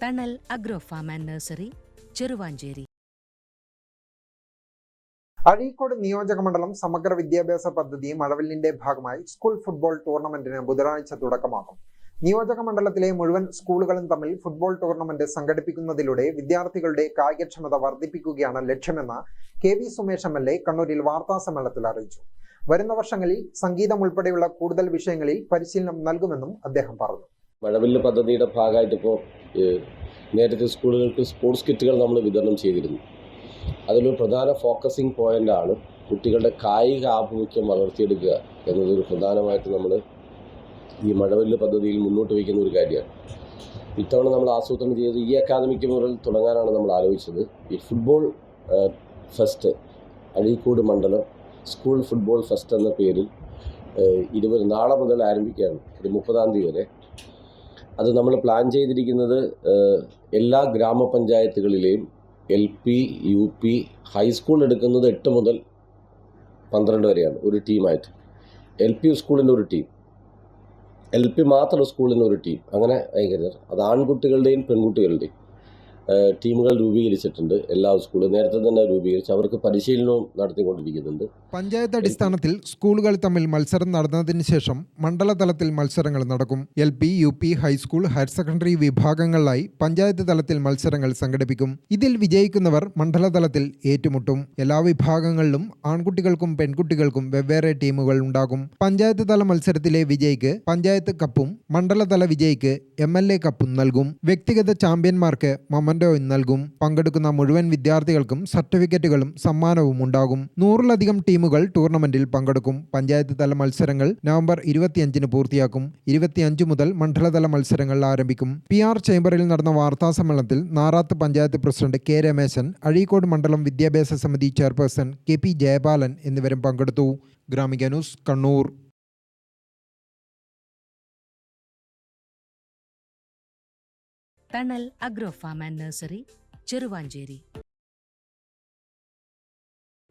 തണൽ agro farm and nursery, Cheruvancheri. Azhikode നിയോജകമണ്ഡലം സമഗ്ര വിദ്യാഭ്യാസ പദ്ധതി മഴവില്ലിന്റെ ഭാഗമായി സ്കൂൾ ഫുട്ബോൾ ടൂർണമെന്റിന് ബുധനാഴ്ച തുടക്കമാകും. നിയോജകമണ്ഡലത്തിലെ മുഴുവൻ സ്കൂളുകളും തമ്മിൽ ഫുട്ബോൾ ടൂർണമെന്റ് സംഘടിപ്പിക്കുന്നതിലൂടെ വിദ്യാർത്ഥികളുടെ കായികക്ഷമത വർദ്ധിപ്പിക്കുകയാണ് ലക്ഷ്യമെന്ന് KV സുമേഷ് MLA കണ്ണൂരിൽ വാർത്താസമ്മേളനത്തിൽ അറിയിച്ചു. വരുന്ന വർഷങ്ങളിൽ സംഗീതം ഉൾപ്പെടെയുള്ള കൂടുതൽ വിഷയങ്ങളിൽ പരിശീലനം നൽകുമെന്നും അദ്ദേഹം പറഞ്ഞു. മഴവില്ല് പദ്ധതിയുടെ ഭാഗമായിട്ട് ഇപ്പോൾ നേരത്തെ സ്കൂളുകൾക്ക് സ്പോർട്സ് കിറ്റുകൾ നമ്മൾ വിതരണം ചെയ്തിരുന്നു. അതിലൊരു പ്രധാന ഫോക്കസിങ് പോയിൻ്റാണ് കുട്ടികളുടെ കായിക ആഭിമുഖ്യം വളർത്തിയെടുക്കുക എന്നതൊരു പ്രധാനമായിട്ട് നമ്മൾ ഈ മഴവില്ല് പദ്ധതിയിൽ മുന്നോട്ട് വയ്ക്കുന്ന ഒരു കാര്യമാണ്. ഇത്തവണ നമ്മൾ ആസൂത്രണം ചെയ്തത് ഈ അക്കാദമിക്ക് മുതൽ തുടങ്ങാനാണ് നമ്മൾ ആലോചിച്ചത്. ഈ ഫുട്ബോൾ ഫെസ്റ്റ് അഴീക്കോട് മണ്ഡലം സ്കൂൾ ഫുട്ബോൾ ഫെസ്റ്റ് എന്ന പേരിൽ നാളെ മുതൽ ആരംഭിക്കുകയാണ്, ഒരു 30-ാം തീയതി വരെ. അത് നമ്മൾ പ്ലാൻ ചെയ്തിരിക്കുന്നത് എല്ലാ ഗ്രാമപഞ്ചായത്തുകളിലെയും LP, UP, ഹൈസ്കൂൾ എടുക്കുന്നത് 8 മുതൽ 12 വരെയാണ് ഒരു ടീമായിട്ട്. LP സ്കൂളിൻ്റെ ഒരു ടീം, LP മാത്രം സ്കൂളിന് ഒരു ടീം, അങ്ങനെ ഭയങ്കര അത് ആൺകുട്ടികളുടെയും പെൺകുട്ടികളുടെയും ടീമുകൾ രൂപീകരിച്ചിട്ടുണ്ട്. എല്ലാ സ്കൂളും നേരത്തെ തന്നെ രൂപീകരിച്ച് അവർക്ക് പരിശീലനവും നടത്തിക്കൊണ്ടിരിക്കുന്നുണ്ട്. പഞ്ചായത്ത് അടിസ്ഥാനത്തിൽ സ്കൂളുകൾ തമ്മിൽ മത്സരം നടന്നതിന് ശേഷം മണ്ഡലതലത്തിൽ മത്സരങ്ങൾ നടക്കും. LP, UP, high school, higher secondary വിഭാഗങ്ങളിലായി പഞ്ചായത്ത് തലത്തിൽ മത്സരങ്ങൾ സംഘടിപ്പിക്കും. ഇതിൽ വിജയിക്കുന്നവർ മണ്ഡലതലത്തിൽ ഏറ്റുമുട്ടും. എല്ലാ വിഭാഗങ്ങളിലും ആൺകുട്ടികൾക്കും പെൺകുട്ടികൾക്കും വെവ്വേറെ ടീമുകൾ ഉണ്ടാകും. പഞ്ചായത്ത് തല മത്സരത്തിലെ വിജയിക്ക് പഞ്ചായത്ത് കപ്പും മണ്ഡലതല വിജയിക്ക് MLA കപ്പും നൽകും. വ്യക്തിഗത ചാമ്പ്യന്മാർക്ക് നൽകും. പങ്കെടുക്കുന്ന മുഴുവൻ വിദ്യാർത്ഥികൾക്കും സർട്ടിഫിക്കറ്റുകളും സമ്മാനവും ഉണ്ടാകും. 100-ലധികം ടീമുകൾ ടൂർണമെന്റിൽ പങ്കെടുക്കും. പഞ്ചായത്ത് തല മത്സരങ്ങൾ നവംബർ 25-ന് പൂർത്തിയാക്കും. 25 മുതൽ മണ്ഡലതല മത്സരങ്ങൾ ആരംഭിക്കും. PR ചേംബറിൽ നടന്ന വാർത്താ സമ്മേളനത്തിൽ നാറാത്ത് പഞ്ചായത്ത് പ്രസിഡന്റ് K. രമേശൻ, അഴീക്കോട് മണ്ഡലം വിദ്യാഭ്യാസ സമിതി ചെയർപേഴ്സൺ KP ജയപാലൻ എന്നിവരും പങ്കെടുത്തു. Gramika news, Kannur. Thanal agro farm and nursery, Cheruvancheri.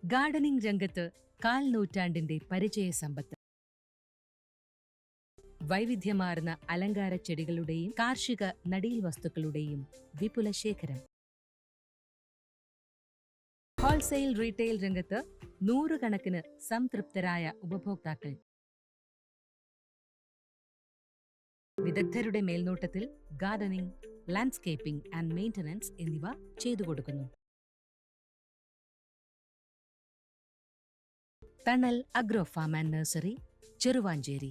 Gardening രംഗത്ത് 1/4 നൂറ്റാണ്ടിന്റെ പരിചയ സമ്പത്ത്. വൈവിധ്യമാർന്ന അലങ്കാര ചെടികളുടെയും കാർഷിക നടീൽ വസ്തുക്കളുടെയും വിപുല ശേഖരം. ഹോൾസെയിൽ റീറ്റെയിൽ രംഗത്ത് 100 കണക്കിന് സംതൃപ്തരായ ഉപഭോക്താക്കൾ. വിദഗ്ധരുടെ മേൽനോട്ടത്തിൽ ഗാർഡനിംഗ്, ലാൻഡ്സ്കേപ്പിംഗ് ആൻഡ് മെയിൻ്റനൻസ് എന്നിവ ചെയ്തു കൊടുക്കുന്നു. Thanal agro farm and nursery, Cheruvanchery.